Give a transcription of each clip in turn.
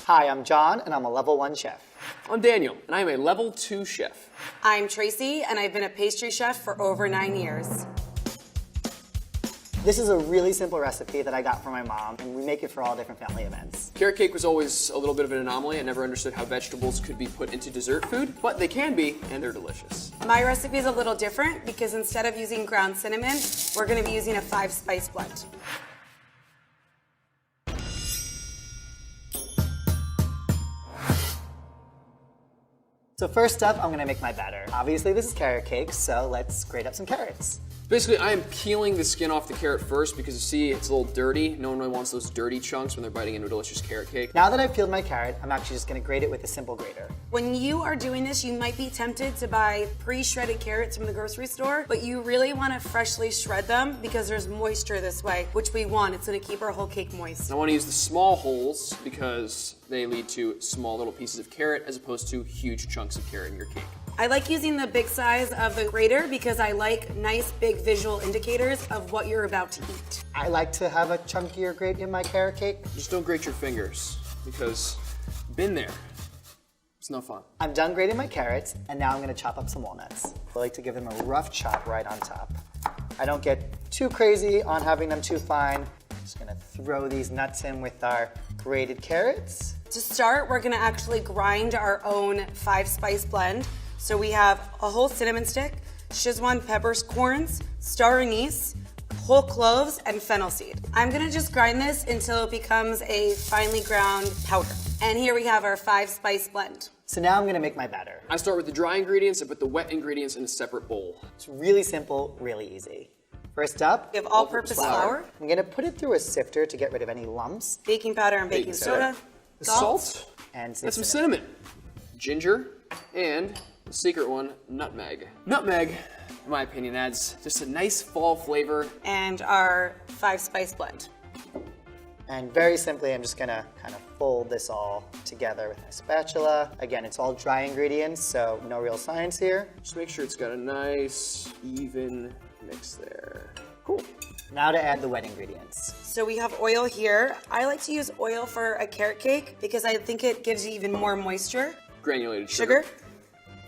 Hi, I'm John, and I'm a level 1 chef. I'm Daniel, and I am a level 2 chef. I'm Tracy, and I've been a pastry chef for over 9 years. This is a really simple recipe that I got from my mom, and we make it for all different family events. Carrot cake was always a little bit of an anomaly. I never understood how vegetables could be put into dessert food, but they can be, and they're delicious. My recipe is a little different because instead of using ground cinnamon, we're going to be using a 5-spice blend. So first up, I'm gonna make my batter. Obviously, this is carrot cake, so let's grate up some carrots. Basically, I am peeling the skin off the carrot first because you see it's a little dirty. No one really wants those dirty chunks when they're biting into a delicious carrot cake. Now that I've peeled my carrot, I'm actually just gonna grate it with a simple grater. When you are doing this, you might be tempted to buy pre-shredded carrots from the grocery store, but you really want to freshly shred them because there's moisture this way, which we want. It's going to keep our whole cake moist. I want to use the small holes because they lead to small little pieces of carrot as opposed to huge chunks of carrot in your cake. I like using the big size of the grater because I like nice big visual indicators of what you're about to eat. I like to have a chunkier grate in my carrot cake. Just don't grate your fingers because been there. It's no fun. I'm done grating my carrots, and now I'm gonna chop up some walnuts. I like to give them a rough chop right on top. I don't get too crazy on having them too fine. Just gonna throw these nuts in with our grated carrots. To start, we're gonna actually grind our own 5-spice blend. So we have a whole cinnamon stick, Szechuan peppercorns, star anise, whole cloves, and fennel seed. I'm gonna just grind this until it becomes a finely ground powder. And here we have our 5-spice blend. So now I'm gonna make my batter. I start with the dry ingredients and put the wet ingredients in a separate bowl. It's really simple, really easy. First up, We have all-purpose flour, I'm gonna put it through a sifter to get rid of any lumps, baking powder and baking soda, Salt, and and some cinnamon, ginger, and the secret one, nutmeg. Nutmeg, in my opinion, adds just a nice fall flavor. and our 5-spice blend. And very simply, I'm just gonna kind of fold this all together with my spatula. Again, it's all dry ingredients, so no real science here. Just make sure it's got a nice, even mix there. Cool. Now to add the wet ingredients. So we have oil here. I like to use oil for a carrot cake because I think it gives you even more moisture. Granulated Sugar,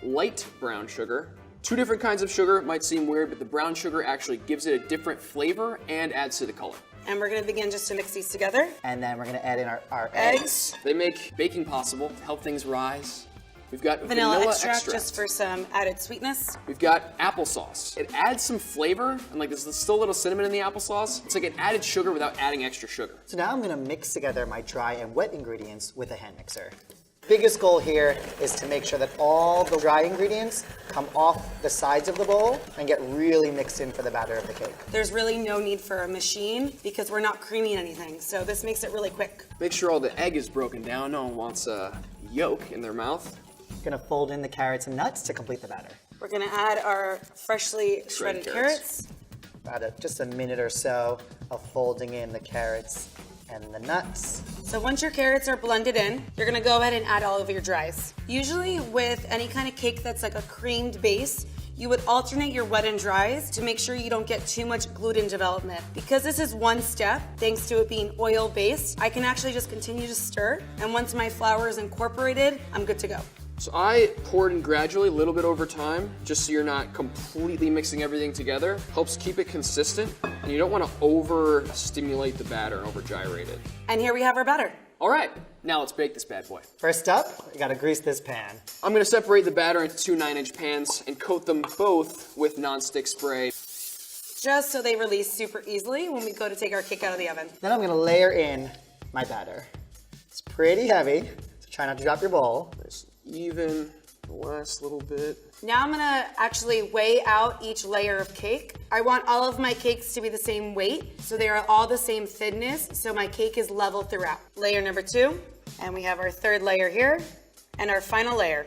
light brown sugar. 2 different kinds of sugar might seem weird, but the brown sugar actually gives it a different flavor and adds to the color. and we're gonna begin just to mix these together. And then we're gonna add in our eggs. They make baking possible to help things rise. We've got Vanilla extract just for some added sweetness. We've got applesauce. It adds some flavor, and like there's still a little cinnamon in the applesauce. It's like an added sugar without adding extra sugar. So now I'm gonna mix together my dry and wet ingredients with a hand mixer. Biggest goal here is to make sure that all the dry ingredients come off the sides of the bowl and get really mixed in for the batter of the cake. There's really no need for a machine because we're not creaming anything, so this makes it really quick. Make sure all the egg is broken down. No one wants a yolk in their mouth. Gonna fold in the carrots and nuts to complete the batter. We're gonna add our freshly shredded carrots. About just a minute or so of folding in the carrots and the nuts. So once your carrots are blended in, you're gonna go ahead and add all of your dries. Usually with any kind of cake that's like a creamed base, you would alternate your wet and dries to make sure you don't get too much gluten development. Because this is one step, thanks to it being oil-based, I can actually just continue to stir, and once my flour is incorporated, I'm good to go. So I poured in gradually, a little bit over time, just so you're not completely mixing everything together. Helps keep it consistent, and you don't want to over-stimulate the batter and over-gyrate it. And here we have our batter. All right, now let's bake this bad boy. First up, you gotta grease this pan. I'm gonna separate the batter into 2 9-inch pans and coat them both with nonstick spray. Just so they release super easily when we go to take our cake out of the oven. Then I'm gonna layer in my batter. It's pretty heavy, so try not to drop your bowl. Nice, even, the last little bit. Now I'm gonna actually weigh out each layer of cake. I want all of my cakes to be the same weight, so they are all the same thinness, so my cake is level throughout. Layer number 2, and we have our 3rd layer here, and our final layer.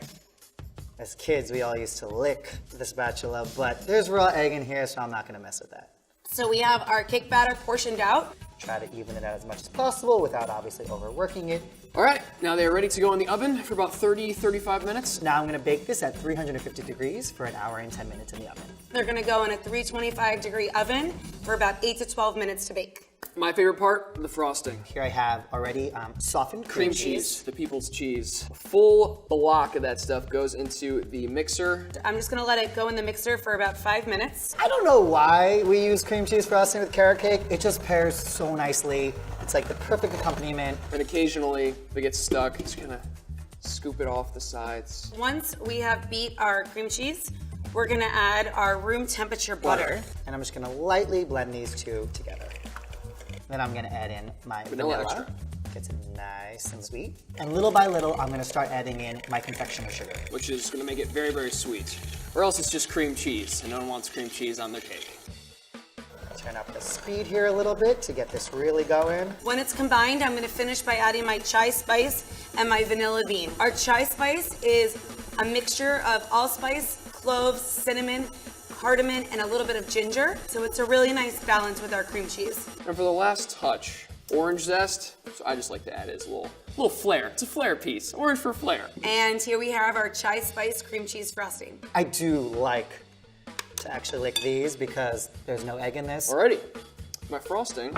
As kids, we all used to lick the spatula, but there's raw egg in here, so I'm not gonna mess with that. So we have our cake batter portioned out. Try to even it out as much as possible without obviously overworking it. All right, now they're ready to go in the oven for about 30-35 minutes. Now I'm gonna bake this at 350 degrees for an hour and 10 minutes in the oven. They're gonna go in a 325-degree oven for about 8 to 12 minutes to bake. My favorite part, the frosting. Here I have already softened cream cheese. The people's cheese. A full block of that stuff goes into the mixer. I'm just gonna let it go in the mixer for about 5 minutes. I don't know why we use cream cheese frosting with carrot cake. It just pairs so nicely. It's like the perfect accompaniment. And occasionally, if it gets stuck, just kind of scoop it off the sides. Once we have beat our cream cheese, we're gonna add our room temperature butter. And I'm just gonna lightly blend these two together. Then I'm gonna add in my vanilla. extra. Gets it nice and sweet. And little by little, I'm gonna start adding in my confectioner sugar. Which is going to make it very, very sweet. Or else it's just cream cheese, and no one wants cream cheese on their cake. Turn up the speed here a little bit to get this really going. When it's combined, I'm gonna finish by adding my chai spice and my vanilla bean. Our chai spice is a mixture of allspice, cloves, cinnamon, cardamom, and a little bit of ginger. So it's a really nice balance with our cream cheese. And for the last touch, orange zest. So I just like to add it as a little flair. It's a flair piece. Orange for flair. And here we have our chai spice cream cheese frosting. I do like to actually lick these because there's no egg in this. Alrighty. My frosting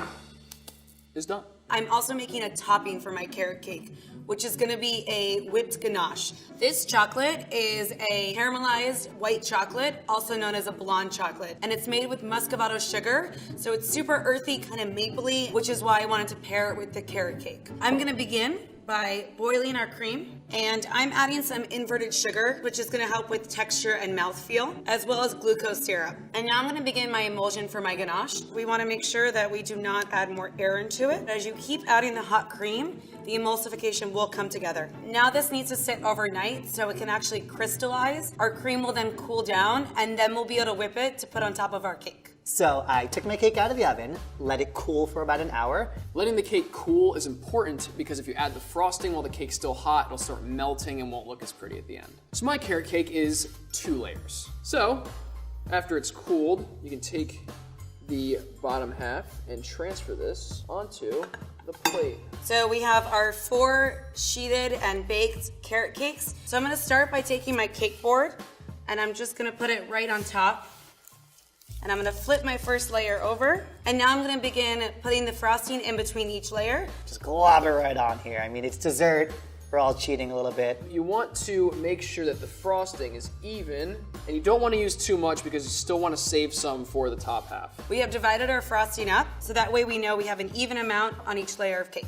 is done. I'm also making a topping for my carrot cake, which is gonna be a whipped ganache. This chocolate is a caramelized white chocolate, also known as a blonde chocolate. And it's made with muscovado sugar, so it's super earthy, kind of mapley, which is why I wanted to pair it with the carrot cake. I'm gonna begin by boiling our cream, and I'm adding some inverted sugar, which is gonna help with texture and mouthfeel, as well as glucose syrup. And now I'm gonna begin my emulsion for my ganache. We wanna make sure that we do not add more air into it. As you keep adding the hot cream, the emulsification will come together. Now this needs to sit overnight so it can actually crystallize. Our cream will then cool down, and then we'll be able to whip it to put on top of our cake. So I took my cake out of the oven, let it cool for about an hour. Letting the cake cool is important because if you add the frosting while the cake's still hot, it'll start melting and won't look as pretty at the end. So my carrot cake is 2 layers. So after it's cooled, you can take the bottom half and transfer this onto the plate. So we have our 4 sheeted and baked carrot cakes. So I'm gonna start by taking my cake board, and I'm just gonna put it right on top. And I'm gonna flip my first layer over. And now I'm gonna begin putting the frosting in between each layer. Just glob it right on here. I mean, it's dessert. We're all cheating a little bit. You want to make sure that the frosting is even, and you don't want to use too much because you still want to save some for the top half. We have divided our frosting up, so that way we know we have an even amount on each layer of cake.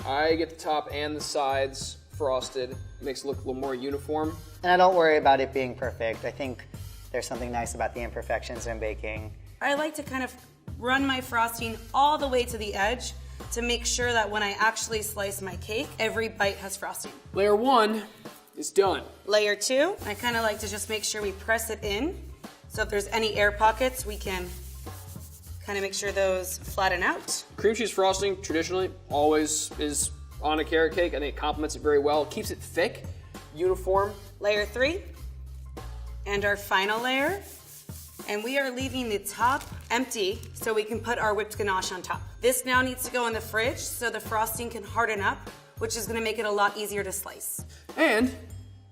I get the top and the sides frosted. It makes it look a little more uniform. And I don't worry about it being perfect. I think there's something nice about the imperfections in baking. I like to kind of run my frosting all the way to the edge to make sure that when I actually slice my cake, every bite has frosting. Layer 1 is done. Layer 2, I kind of like to just make sure we press it in. So if there's any air pockets, we can kind of make sure those flatten out. Cream cheese frosting traditionally always is on a carrot cake. I think it complements it very well. It keeps it thick, uniform. Layer 3, and our final layer. And we are leaving the top empty so we can put our whipped ganache on top. This now needs to go in the fridge so the frosting can harden up, which is gonna make it a lot easier to slice. And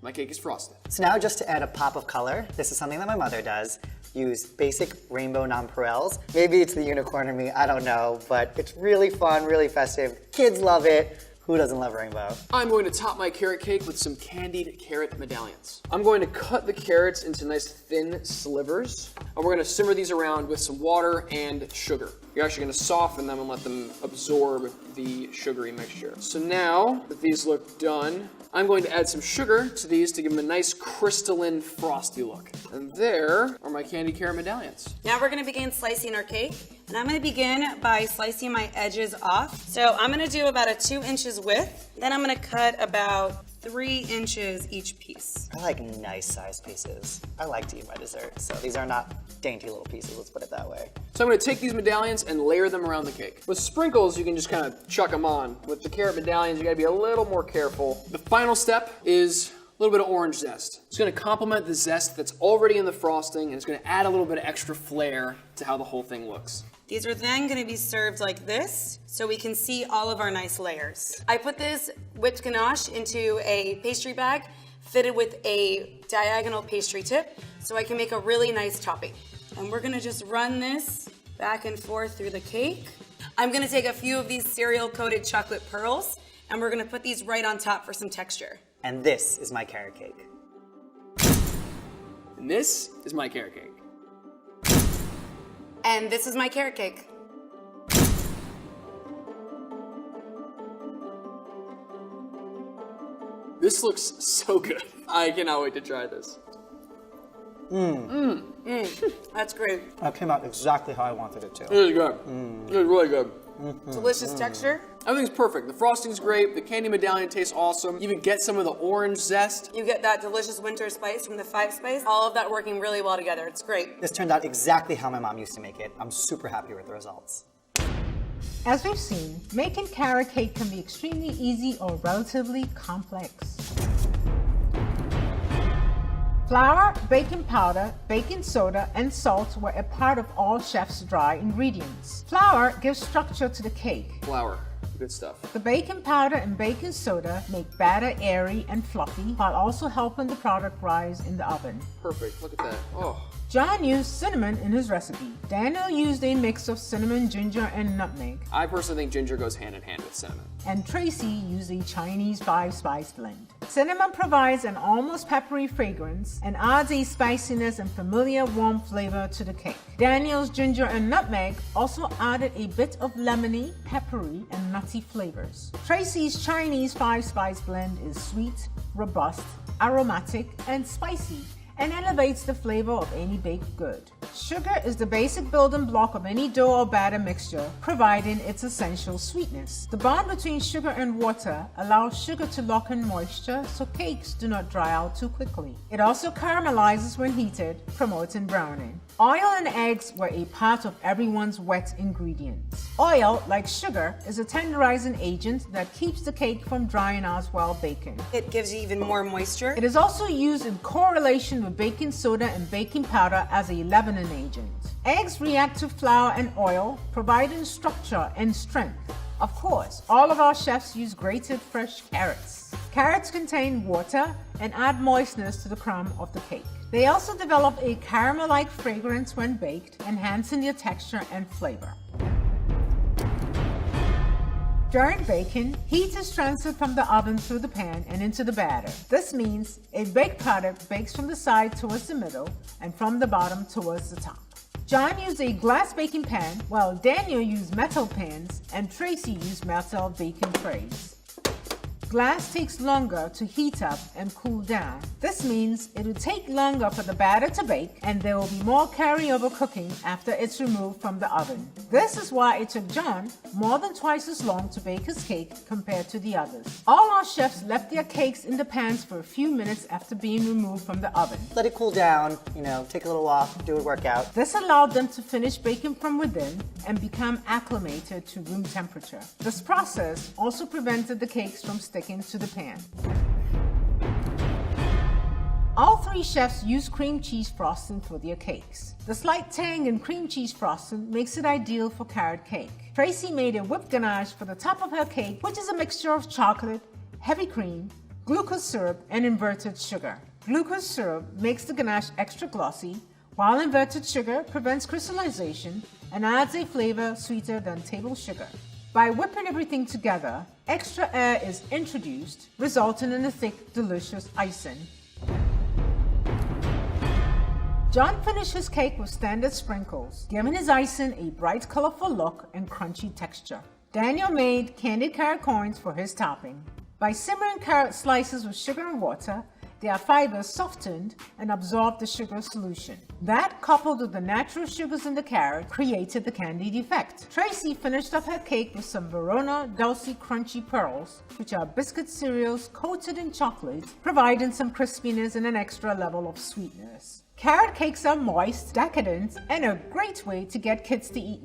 my cake is frosted. So now just to add a pop of color, this is something that my mother does. Use basic rainbow nonpareils. Maybe it's the unicorn in me, I don't know, but it's really fun, really festive. Kids love it. Who doesn't love rainbow? I'm going to top my carrot cake with some candied carrot medallions. I'm going to cut the carrots into nice thin slivers, and we're gonna simmer these around with some water and sugar. You're actually gonna soften them and let them absorb the sugary mixture. So now that these look done, I'm going to add some sugar to these to give them a nice crystalline frosty look. And there are my candy carrot medallions. Now we're gonna begin slicing our cake. And I'm gonna begin by slicing my edges off. So I'm gonna do about a 2 inches width. Then I'm gonna cut about 3 inches each piece. I like nice sized pieces. I like to eat my dessert, so these are not dainty little pieces, let's put it that way. So I'm gonna take these medallions and layer them around the cake. With sprinkles, you can just kind of chuck them on. With the carrot medallions, you gotta be a little more careful. The final step is a little bit of orange zest. It's gonna complement the zest that's already in the frosting, and it's gonna add a little bit of extra flair to how the whole thing looks. These are then gonna be served like this, so we can see all of our nice layers. I put this whipped ganache into a pastry bag fitted with a diagonal pastry tip, so I can make a really nice topping. And we're gonna just run this back and forth through the cake. I'm gonna take a few of these cereal coated chocolate pearls and we're gonna put these right on top for some texture. And this is my carrot cake. And this is my carrot cake. And this is my carrot cake. This looks so good. I cannot wait to try this. That's great. That came out exactly how I wanted it to. It is good. It is really good. Delicious texture. Everything's perfect. The frosting's great. The candy medallion tastes awesome. You even get some of the orange zest. You get that delicious winter spice from the 5 Spice. All of that working really well together. It's great. This turned out exactly how my mom used to make it. I'm super happy with the results. As we've seen, making carrot cake can be extremely easy or relatively complex. Flour, baking powder, baking soda, and salt were a part of all chefs' dry ingredients. Flour gives structure to the cake. Flour. Good stuff. The baking powder and baking soda make batter airy and fluffy while also helping the product rise in the oven. Perfect. Look at that. Oh. John used cinnamon in his recipe. Daniel used a mix of cinnamon, ginger, and nutmeg. I personally think ginger goes hand in hand with cinnamon. And Tracy used a Chinese 5-spice blend. Cinnamon provides an almost peppery fragrance and adds a spiciness and familiar warm flavor to the cake. Daniel's ginger and nutmeg also added a bit of lemony, peppery, and nutty flavors. Tracy's Chinese 5-spice blend is sweet, robust, aromatic, and spicy, and elevates the flavor of any baked good. Sugar is the basic building block of any dough or batter mixture, providing its essential sweetness. The bond between sugar and water allows sugar to lock in moisture so cakes do not dry out too quickly. It also caramelizes when heated, promoting browning. Oil and eggs were a part of everyone's wet ingredients. Oil, like sugar, is a tenderizing agent that keeps the cake from drying out while baking. It gives you even more moisture. It is also used in correlation with baking soda and baking powder as a leavening agent. Eggs react to flour and oil, providing structure and strength. Of course, all of our chefs use grated fresh carrots. Carrots contain water and add moistness to the crumb of the cake. They also develop a caramel-like fragrance when baked, enhancing their texture and flavor. During baking, heat is transferred from the oven through the pan and into the batter. This means a baked product bakes from the side towards the middle and from the bottom towards the top. John used a glass baking pan, while Daniel used metal pans and Tracy used metal baking trays. Glass takes longer to heat up and cool down. This means it will take longer for the batter to bake and there will be more carryover cooking after it's removed from the oven. This is why it took John more than twice as long to bake his cake compared to the others. All our chefs left their cakes in the pans for a few minutes after being removed from the oven. Let it cool down, take a little off, do a workout. This allowed them to finish baking from within and become acclimated to room temperature. This process also prevented the cakes from sticking to the pan. All 3 chefs use cream cheese frosting for their cakes. The slight tang in cream cheese frosting makes it ideal for carrot cake. Tracy made a whipped ganache for the top of her cake, which is a mixture of chocolate, heavy cream, glucose syrup, and inverted sugar. Glucose syrup makes the ganache extra glossy, while inverted sugar prevents crystallization and adds a flavor sweeter than table sugar. By whipping everything together, extra air is introduced, resulting in a thick, delicious icing. John finished his cake with standard sprinkles, giving his icing a bright, colorful look and crunchy texture. Daniel made candied carrot coins for his topping. By simmering carrot slices with sugar and water, their fibers softened and absorbed the sugar solution. That, coupled with the natural sugars in the carrot, created the candied effect. Tracy finished off her cake with some Verona Dulce Crunchy Pearls, which are biscuit cereals coated in chocolate, providing some crispiness and an extra level of sweetness. Carrot cakes are moist, decadent, and a great way to get kids to eat